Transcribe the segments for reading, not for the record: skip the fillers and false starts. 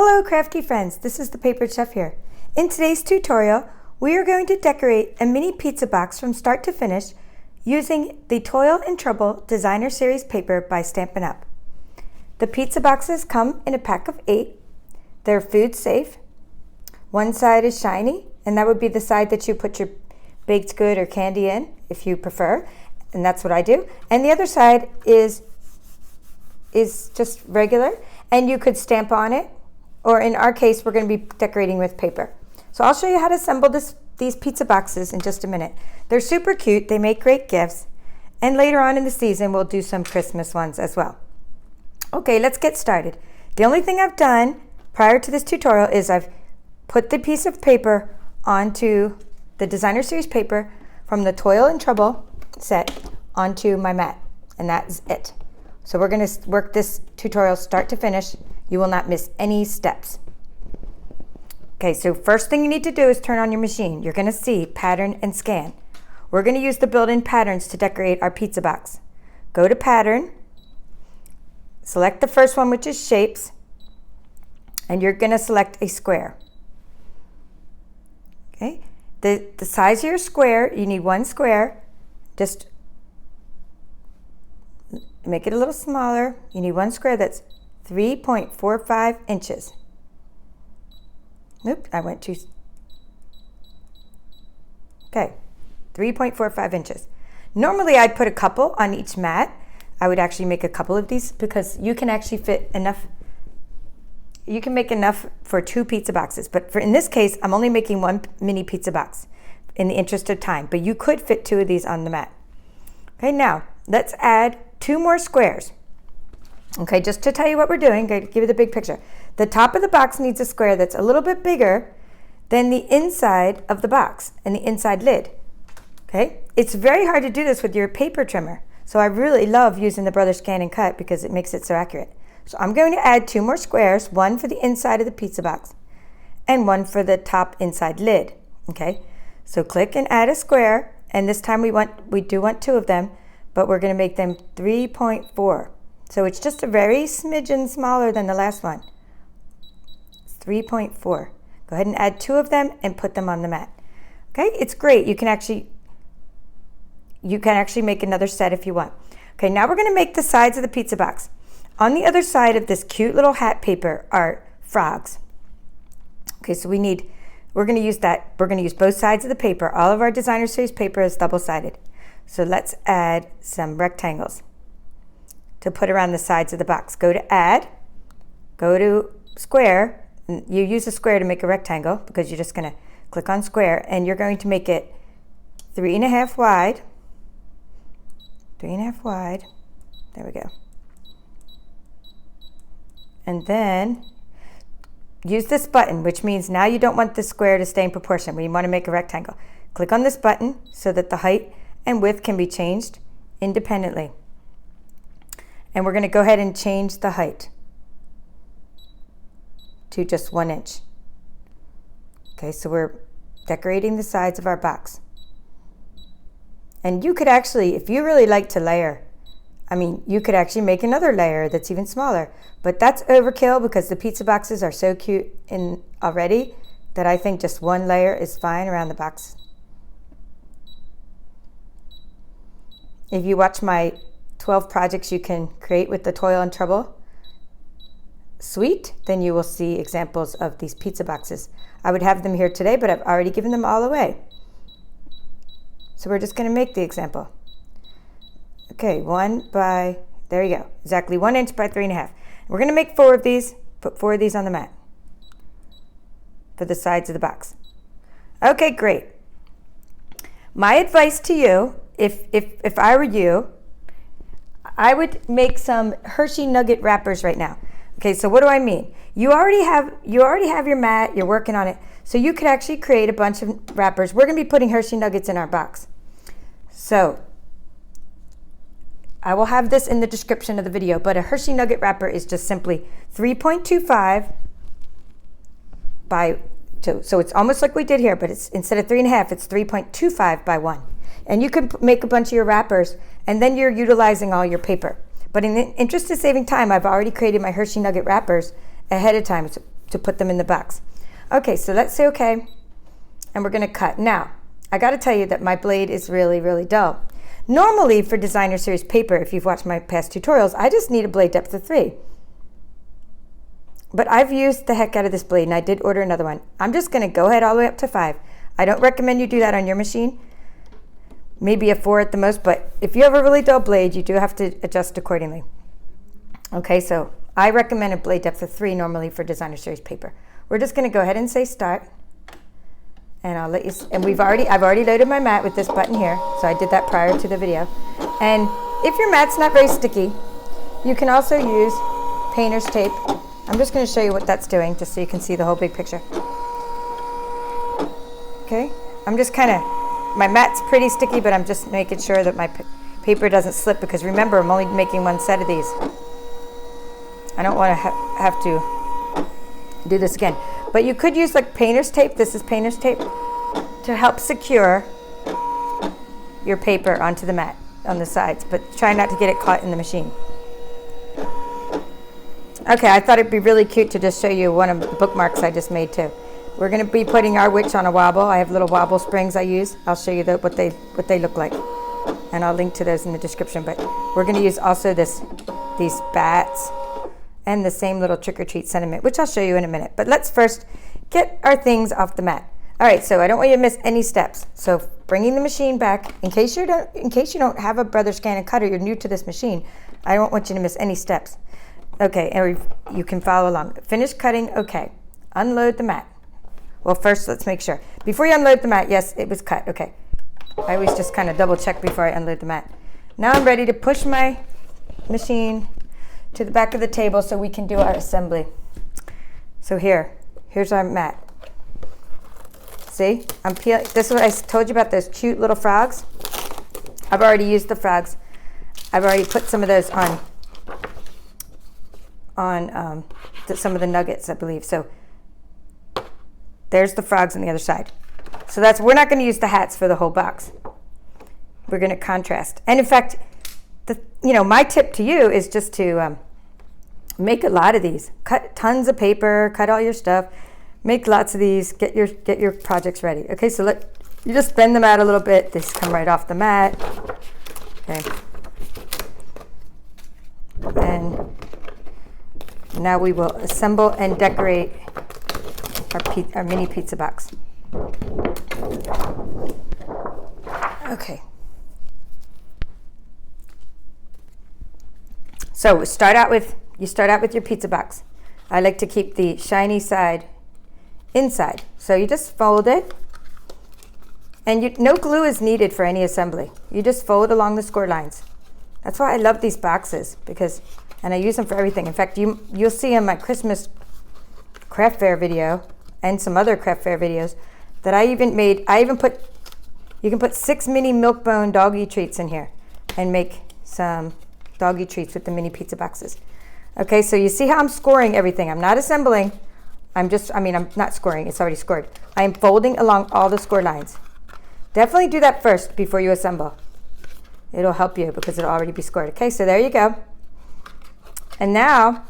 Hello crafty friends, this is the Papered Chef here. In today's tutorial, we are going to decorate a mini pizza box from start to finish using the Toil Trouble Designer Series paper by Stampin' Up. The pizza boxes come in a pack of 8. They're food safe. One side is shiny, and that would be the side that you put your baked good or candy in if you prefer, and that's what I do. And the other side is just regular, and you could stamp on it, or in our case, we're going to be decorating with paper. So I'll show you how to assemble these pizza boxes in just a minute. They're super cute, they make great gifts, and later on in the season, we'll do some Christmas ones as well. Okay, let's get started. The only thing I've done prior to this tutorial is I've put the piece of paper onto the Designer Series paper from the Toil Trouble set onto my mat, and that's it. So we're going to work this tutorial start to finish. You will not miss any steps. Okay, so first thing you need to do is turn on your machine. You're going to see Pattern and Scan. We're going to use the built-in patterns to decorate our pizza box. Go to Pattern, select the first one, which is Shapes, and you're going to select a square. Okay, the size of your square, you need one square. Just make it a little smaller. You need one square that's 3.45 inches. Nope, I went too. Okay, 3.45 inches. Normally I'd put a couple on each mat. I would actually make a couple of these because you can actually fit enough. You can make enough for 2 pizza boxes, but in this case, I'm only making 1 mini pizza box in the interest of time, but you could fit 2 of these on the mat. Okay, now let's add 2 more squares. Okay, just to tell you what we're doing, give you the big picture. The top of the box needs a square that's a little bit bigger than the inside of the box and the inside lid. Okay, it's very hard to do this with your paper trimmer, so I really love using the Brother ScanNCut because it makes it so accurate. So I'm going to add 2 more squares, one for the inside of the pizza box and one for the top inside lid. Okay, so click and add a square, and this time we do want 2 of them, but we're going to make them 3.4. So it's just a very smidgen smaller than the last one. It's 3.4. Go ahead and add 2 of them and put them on the mat. Okay, it's great. You can actually make another set if you want. Okay, now we're going to make the sides of the pizza box. On the other side of this cute little hat paper are frogs. Okay, so we're going to use that. We're going to use both sides of the paper. All of our Designer Series paper is double-sided. So let's add some rectangles to put around the sides of the box. Go to Add, go to Square. You use a square to make a rectangle because you're just going to click on Square, and you're going to make it 3.5 wide. 3.5 wide. There we go. And then use this button, which means now you don't want the square to stay in proportion. We want to make a rectangle. Click on this button so that the height and width can be changed independently. And we're going to go ahead and change the height to just 1 inch. Okay, so we're decorating the sides of our box. And you could actually, if you really like to layer, you could actually make another layer that's even smaller, but that's overkill because the pizza boxes are so cute already that I think just 1 layer is fine around the box. If you watch my 12 projects you can create with the Toil Trouble suite, then you will see examples of these pizza boxes. I would have them here today, but I've already given them all away. So we're just going to make the example. Okay, there you go, exactly 1 inch by 3.5. We're going to make 4 of these, put 4 of these on the mat for the sides of the box. Okay, great. My advice to you, if I were you, I would make some Hershey Nugget wrappers right now. Okay, so what do I mean? You already have your mat, you're working on it, so you could actually create a bunch of wrappers. We're going to be putting Hershey Nuggets in our box. So I will have this in the description of the video, but a Hershey Nugget wrapper is just simply 3.25 by 2. So it's almost like we did here, but it's instead of 3.5, it's 3.25 by 1. And you can make a bunch of your wrappers, and then you're utilizing all your paper. But in the interest of saving time, I've already created my Hershey Nugget wrappers ahead of time. So to put them in the box. Okay, so let's say okay, and we're gonna cut. Now, I gotta tell you that my blade is really, really dull. Normally for designer series paper, if you've watched my past tutorials, I just need a blade depth of 3. But I've used the heck out of this blade, and I did order another one. I'm just gonna go ahead all the way up to 5. I don't recommend you do that on your machine. Maybe a 4 at the most, but if you have a really dull blade, you do have to adjust accordingly. Okay, so I recommend a blade depth of 3 normally for designer series paper. We're just gonna go ahead and say start. And I'll let you, and I've already loaded my mat with this button here, so I did that prior to the video. And if your mat's not very sticky, you can also use painter's tape. I'm just gonna show you what that's doing, just so you can see the whole big picture. Okay, I'm just my mat's pretty sticky, but I'm just making sure that my paper doesn't slip, because remember, I'm only making 1 set of these. I don't wanna have to do this again. But you could use like painter's tape, this is painter's tape, to help secure your paper onto the mat on the sides, but try not to get it caught in the machine. Okay, I thought it'd be really cute to just show you one of the bookmarks I just made too. We're gonna be putting our witch on a wobble. I have little Wobble Springs I use. I'll show you what they look like. And I'll link to those in the description, but we're gonna use also these bats and the same little trick-or-treat sentiment, which I'll show you in a minute. But let's first get our things off the mat. All right, so I don't want you to miss any steps. So bringing the machine back, in case you don't have a Brother ScanNCut or you're new to this machine, I don't want you to miss any steps. Okay, and you can follow along. Finish cutting, okay. Unload the mat. Well, first let's make sure. Before you unload the mat, yes, it was cut, okay. I always just kind of double check before I unload the mat. Now I'm ready to push my machine to the back of the table so we can do our assembly. So here's our mat. See, I'm peeling. This is what I told you about, those cute little frogs. I've already used the frogs. I've already put some of those on some of the nuggets, I believe. So there's the frogs on the other side. So we're not going to use the hats for the whole box. We're going to contrast. And in fact, my tip to you is just to make a lot of these. Cut tons of paper, cut all your stuff, make lots of these, get your projects ready. Okay, so you just bend them out a little bit. These come right off the mat. Okay. And now we will assemble and decorate our mini pizza box. Okay. So you start out with your pizza box. I like to keep the shiny side inside. So you just fold it, and no glue is needed for any assembly. You just fold along the score lines. That's why I love these boxes, and I use them for everything. In fact, you'll see in my Christmas craft fair video and some other craft fair videos that you can put 6 mini milk bone doggy treats in here and make some doggy treats with the mini pizza boxes. Okay, so you see how I'm scoring everything. I'm not assembling. I'm not scoring, it's already scored. I am folding along all the score lines. Definitely do that first before you assemble. It'll help you because it'll already be scored. Okay, so there you go. And now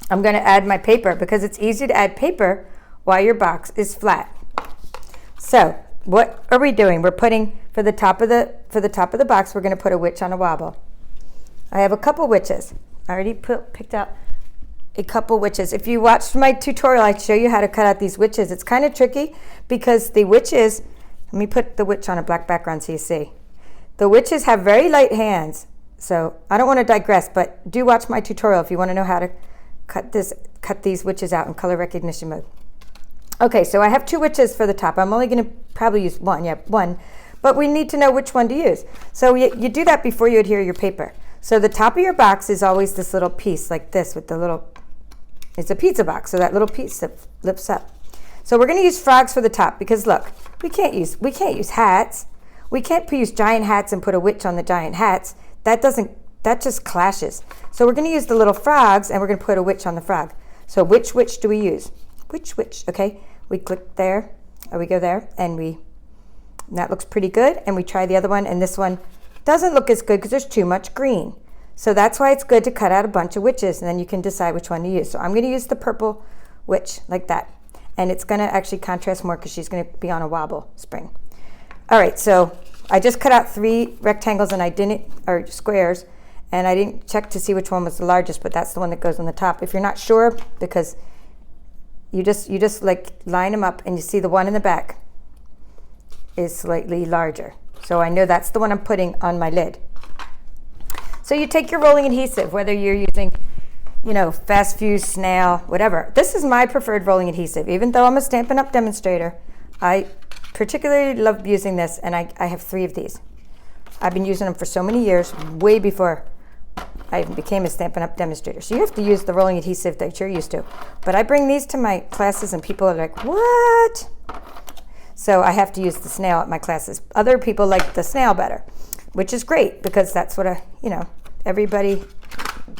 I'm gonna add my paper, because it's easy to add paper while your box is flat. So what are we doing? We're putting, for the top of the box, we're gonna put a witch on a wobble. I have a couple witches. I already picked out a couple witches. If you watched my tutorial, I show you how to cut out these witches. It's kind of tricky because the witches, let me put the witch on a black background so you see. The witches have very light hands. So I don't want to digress, but do watch my tutorial if you want to know how to cut these witches out in color recognition mode. Okay, so I have 2 witches for the top. I'm only going to probably use one, but we need to know which one to use. So you do that before you adhere your paper. So the top of your box is always this little piece like this with the little, it's a pizza box, so that little piece that lifts up. So we're going to use frogs for the top, because look, we can't use hats. We can't use giant hats and put a witch on the giant hats. That just clashes. So we're going to use the little frogs, and we're going to put a witch on the frog. So which witch do we use? Which witch? Okay, we click there, or we go there, and that looks pretty good. And we try the other one, and this one doesn't look as good because there's too much green. So that's why it's good to cut out a bunch of witches, and then you can decide which one to use. So I'm going to use the purple witch, like that. And it's gonna actually contrast more because she's gonna be on a wobble spring. All right, so I just cut out 3 rectangles and or squares, and I didn't check to see which one was the largest, but that's the one that goes on the top. If you're not sure, because you just like line them up and you see the one in the back is slightly larger. So I know that's the one I'm putting on my lid. So you take your rolling adhesive, whether you're using, you know, fast fuse, snail, whatever. This is my preferred rolling adhesive. Even though I'm a Stampin' Up demonstrator, I particularly love using this, and I have 3 of these. I've been using them for so many years, way before I even became a Stampin' Up demonstrator. So you have to use the rolling adhesive that you're used to. But I bring these to my classes and people are like, what? So I have to use the snail at my classes. Other people like the snail better, which is great because that's what everybody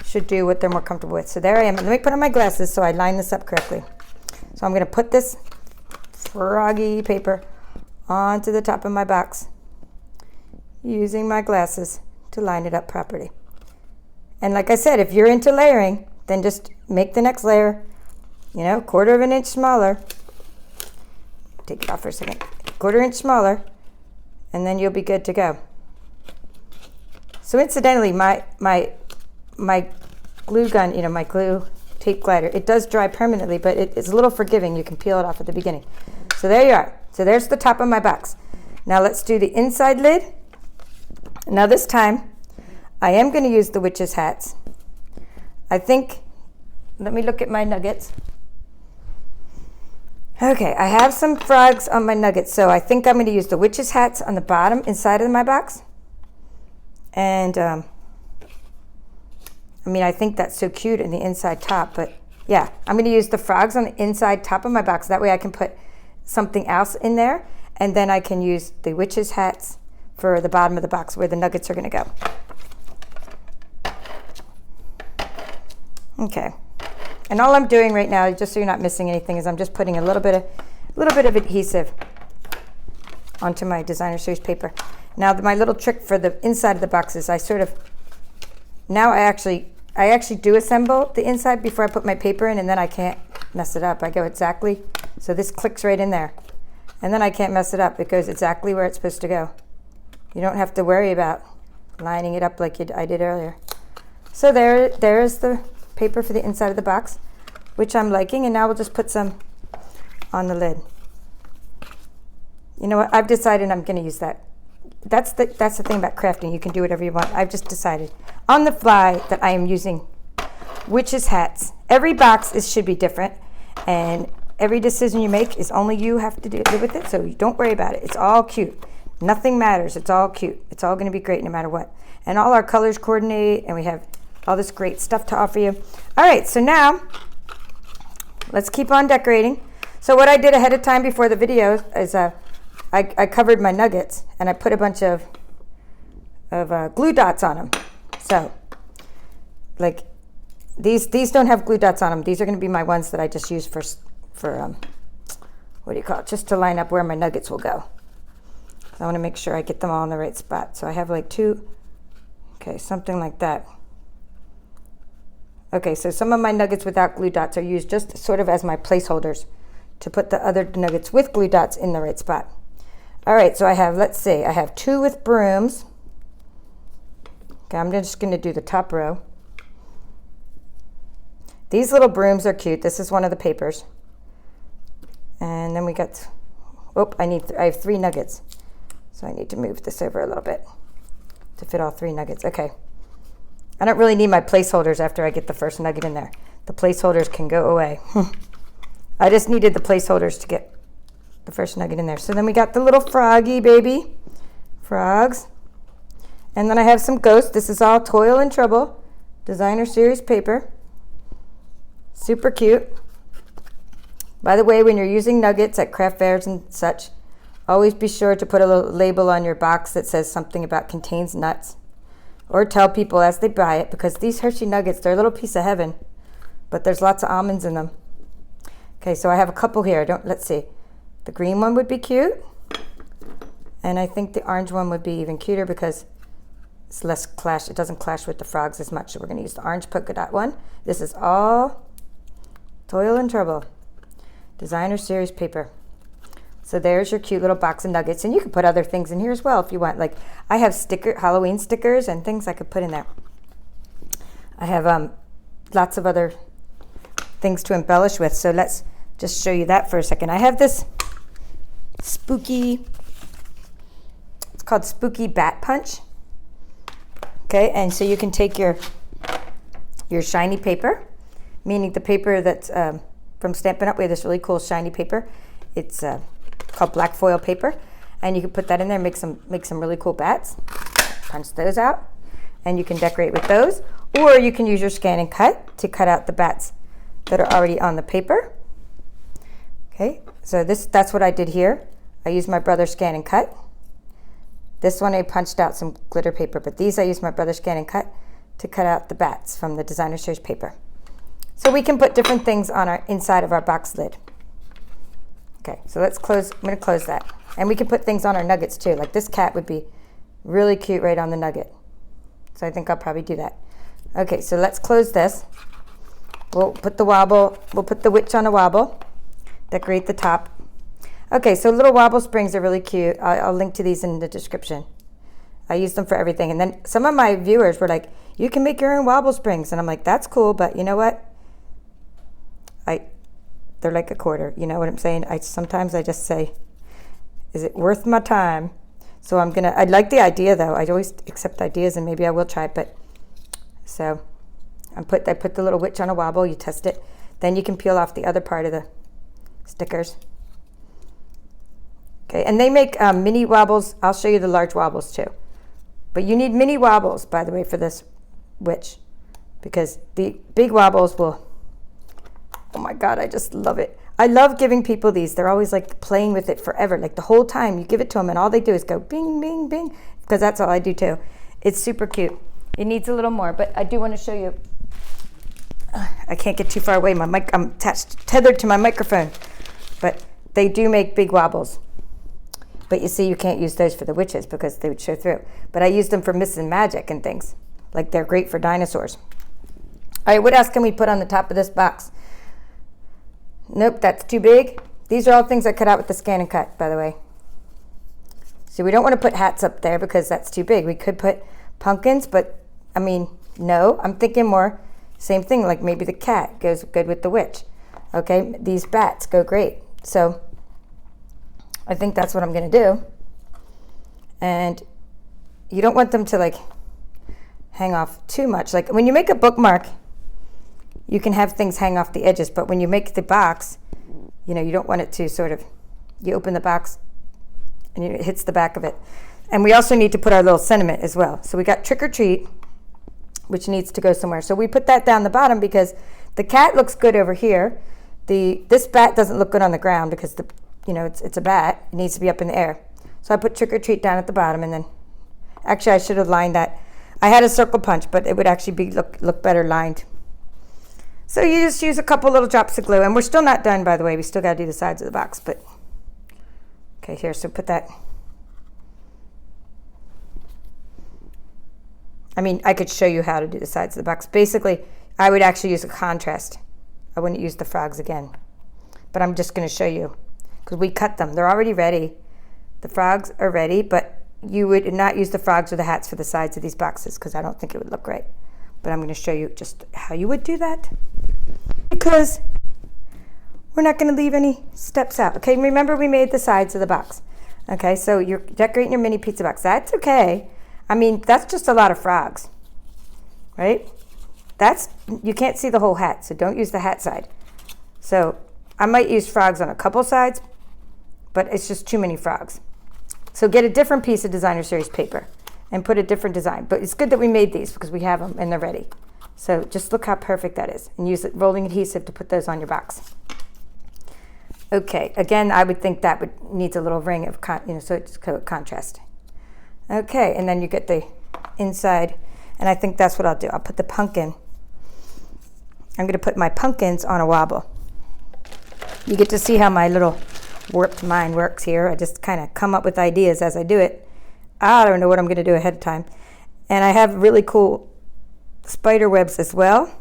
should do what they're more comfortable with. So there I am. Let me put on my glasses so I line this up correctly. So I'm going to put this froggy paper onto the top of my box using my glasses to line it up properly. And like I said, if you're into layering, then just make the next layer, 1/4 of an inch smaller. Take it off for a second. 1/4 inch smaller, and then you'll be good to go. So incidentally, my glue gun, my glue tape glider, it does dry permanently, but it's a little forgiving. You can peel it off at the beginning. So there you are. So there's the top of my box. Now let's do the inside lid. Now this time, I am going to use the witch's hats. Let me look at my nuggets. Okay, I have some frogs on my nuggets, so I think I'm going to use the witch's hats on the bottom inside of my box. And I think that's so cute in the inside top, but yeah, I'm going to use the frogs on the inside top of my box. That way I can put something else in there, and then I can use the witch's hats for the bottom of the box where the nuggets are going to go. Okay, and all I'm doing right now, just so you're not missing anything, is I'm just putting a little bit of adhesive onto my designer series paper. Now my little trick for the inside of the box is I actually do assemble the inside before I put my paper in, and then I can't mess it up. I go exactly, so this clicks right in there, and then I can't mess it up. It goes exactly where it's supposed to go. You don't have to worry about lining it up like I did earlier. So there's the paper for the inside of the box, which I'm liking, and now we'll just put some on the lid. You know what? I've decided I'm going to use that. That's the thing about crafting. You can do whatever you want. I've just decided on the fly that I am using witch's hats. Every box should be different, and every decision you make is only you have to live with it, so you don't worry about it. It's all cute. Nothing matters. It's all cute. It's all going to be great no matter what. And all our colors coordinate, and we have all this great stuff to offer you. All right, so now let's keep on decorating. So what I did ahead of time before the video is I covered my nuggets, and I put a bunch of glue dots on them. So like these don't have glue dots on them. These are going to be my ones that I just use for what do you call it? Just to line up where my nuggets will go. So I want to make sure I get them all in the right spot. So I have like 2, okay, something like that. Okay, so some of my nuggets without glue dots are used just sort of as my placeholders to put the other nuggets with glue dots in the right spot. All right, so I have, let's see, I have 2 with brooms. Okay, I'm just going to do the top row. These little brooms are cute. This is one of the papers. And then we got, I have 3 nuggets. So I need to move this over a little bit to fit all 3 nuggets. Okay. I don't really need my placeholders after I get the first nugget in there. The placeholders can go away. I just needed the placeholders to get the first nugget in there. So then we got the little froggy baby frogs. And then I have some ghosts. This is all Toil Trouble designer series paper. Super cute. By the way, when you're using nuggets at craft fairs and such, always be sure to put a little label on your box that says something about contains nuts. Or tell people as they buy it, because these Hershey nuggets, they're a little piece of heaven, but there's lots of almonds in them. Okay, so I have a couple here. Let's see. The green one would be cute, and I think the orange one would be even cuter because it's less clash. It doesn't clash with the frogs as much. So we're going to use the orange polka dot one. This is all Toil Trouble. Designer series paper. So there's your cute little box of nuggets, and you can put other things in here as well if you want. Like I have Halloween stickers and things I could put in there. I have lots of other things to embellish with, so let's just show you that for a second. I have this spooky, it's called Spooky Bat Punch. Okay, and so you can take your shiny paper, meaning the paper that's from Stampin' Up. We have this really cool shiny paper. It's called black foil paper, and you can put that in there and make some really cool bats. Punch those out, and you can decorate with those, or you can use your ScanNCut to cut out the bats that are already on the paper. Okay, so that's what I did here. I used my Brother ScanNCut. This one I punched out some glitter paper, but these I used my Brother ScanNCut to cut out the bats from the designer series paper. So we can put different things on our inside of our box lid. Okay, so let's close. I'm going to close that, and we can put things on our nuggets too. Like this cat would be really cute right on the nugget. So I think I'll probably do that. Okay, so let's close this. We'll put the wobble. We'll put the witch on a wobble. Decorate the top. Okay, so little Wobble Springs are really cute. I'll link to these in the description. I use them for everything. And then some of my viewers were like, you can make your own Wobble Springs. And I'm like, that's cool, but you know what? They're like a quarter. You know what I'm saying? Sometimes I just say, is it worth my time? So I like the idea though. I always accept ideas, and maybe I will try it. But so I put the little witch on a wobble. You test it. Then you can peel off the other part of the stickers. Okay, and they make mini wobbles. I'll show you the large wobbles too. But you need mini wobbles, by the way, for this witch, because the big wobbles will, oh my God, I just love it. I love giving people these. They're always like playing with it forever. Like the whole time you give it to them and all they do is go bing, bing, bing, because that's all I do too. It's super cute. It needs a little more, but I do want to show you. I can't get too far away. I'm tethered to my microphone, but they do make big wobbles. But you see, you can't use those for the witches because they would show through. But I used them for missing magic and things. Like they're great for dinosaurs. All right, what else can we put on the top of this box? Nope, that's too big. These are all things I cut out with the ScanNCut, by the way. So we don't want to put hats up there because that's too big. We could put pumpkins, but I mean, no. I'm thinking more, same thing, like maybe the cat goes good with the witch. Okay, these bats go great. So I think that's what I'm going to do. And you don't want them to like hang off too much. Like when you make a bookmark, you can have things hang off the edges, but when you make the box, you don't want it to sort of, you open the box and it hits the back of it. And we also need to put our little sentiment as well. So we got trick or treat, which needs to go somewhere. So we put that down the bottom because the cat looks good over here. This bat doesn't look good on the ground because it's a bat. It needs to be up in the air. So I put trick or treat down at the bottom, and then actually I should have lined that. I had a circle punch, but it would actually look better lined. So you just use a couple little drops of glue, and we're still not done, by the way. We still got to do the sides of the box, but okay, here, so put that. I mean, I could show you how to do the sides of the box. Basically, I would actually use a contrast. I wouldn't use the frogs again, but I'm just going to show you because we cut them. They're already ready. The frogs are ready, but you would not use the frogs or the hats for the sides of these boxes because I don't think it would look right. But I'm going to show you just how you would do that because we're not going to leave any steps out. Okay, remember we made the sides of the box. Okay, so you're decorating your mini pizza box. That's okay. I mean, that's just a lot of frogs, right? You can't see the whole hat, so don't use the hat side. So I might use frogs on a couple sides, but it's just too many frogs. So get a different piece of designer series paper and put a different design. But it's good that we made these because we have them and they're ready. So just look how perfect that is, and use rolling adhesive to put those on your box. Okay, again, I would think that needs a little ring of so it's contrast. Okay, and then you get the inside, and I think that's what I'll do. I'll put the pumpkin. I'm going to put my pumpkins on a wobble. You get to see how my little warped mind works here. I just kind of come up with ideas as I do it. I don't know what I'm going to do ahead of time. And I have really cool spider webs as well.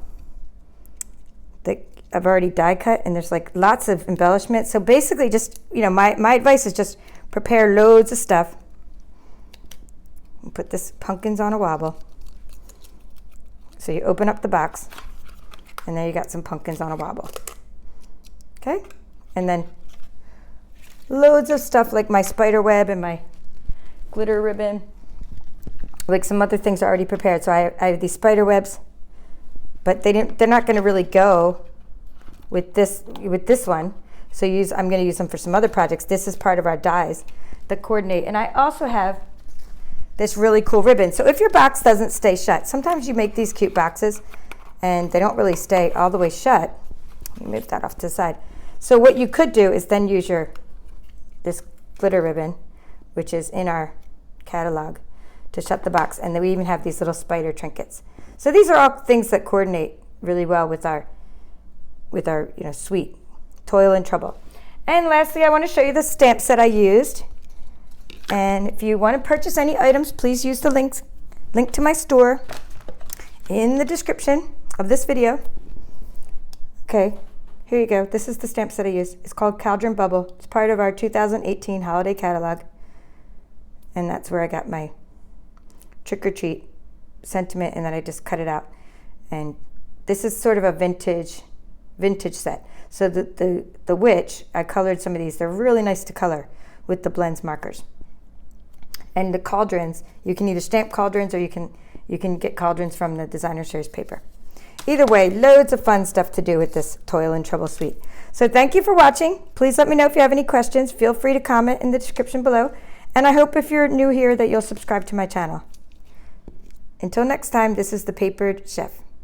I've already die cut, and there's like lots of embellishments. So basically just, my advice is just prepare loads of stuff. Put this pumpkins on a wobble. So you open up the box, and there you got some pumpkins on a wobble. Okay? And then loads of stuff like my spider web and my glitter ribbon. Like some other things are already prepared. So I have these spider webs, but they're not going to really go with this one. So I'm going to use them for some other projects. This is part of our dies that coordinate. And I also have this really cool ribbon. So if your box doesn't stay shut, sometimes you make these cute boxes and they don't really stay all the way shut. Let me move that off to the side. So what you could do is then use this glitter ribbon, which is in our catalog, to shut the box. And then we even have these little spider trinkets. So these are all things that coordinate really well with our suite, Toil and Trouble. And lastly, I want to show you the stamp set I used. And if you want to purchase any items, please use the link to my store in the description of this video. Okay, here you go. This is the stamp set I used. It's called Cauldron Bubble. It's part of our 2018 holiday catalog. And that's where I got my trick or treat sentiment, and then I just cut it out. And this is sort of a vintage set. So the witch, I colored some of these. They're really nice to color with the blends markers. And the cauldrons, you can either stamp cauldrons or you can get cauldrons from the designer series paper. Either way, loads of fun stuff to do with this Toil and Trouble suite. So thank you for watching. Please let me know if you have any questions. Feel free to comment in the description below. And I hope if you're new here that you'll subscribe to my channel. Until next time, this is the Papered Chef.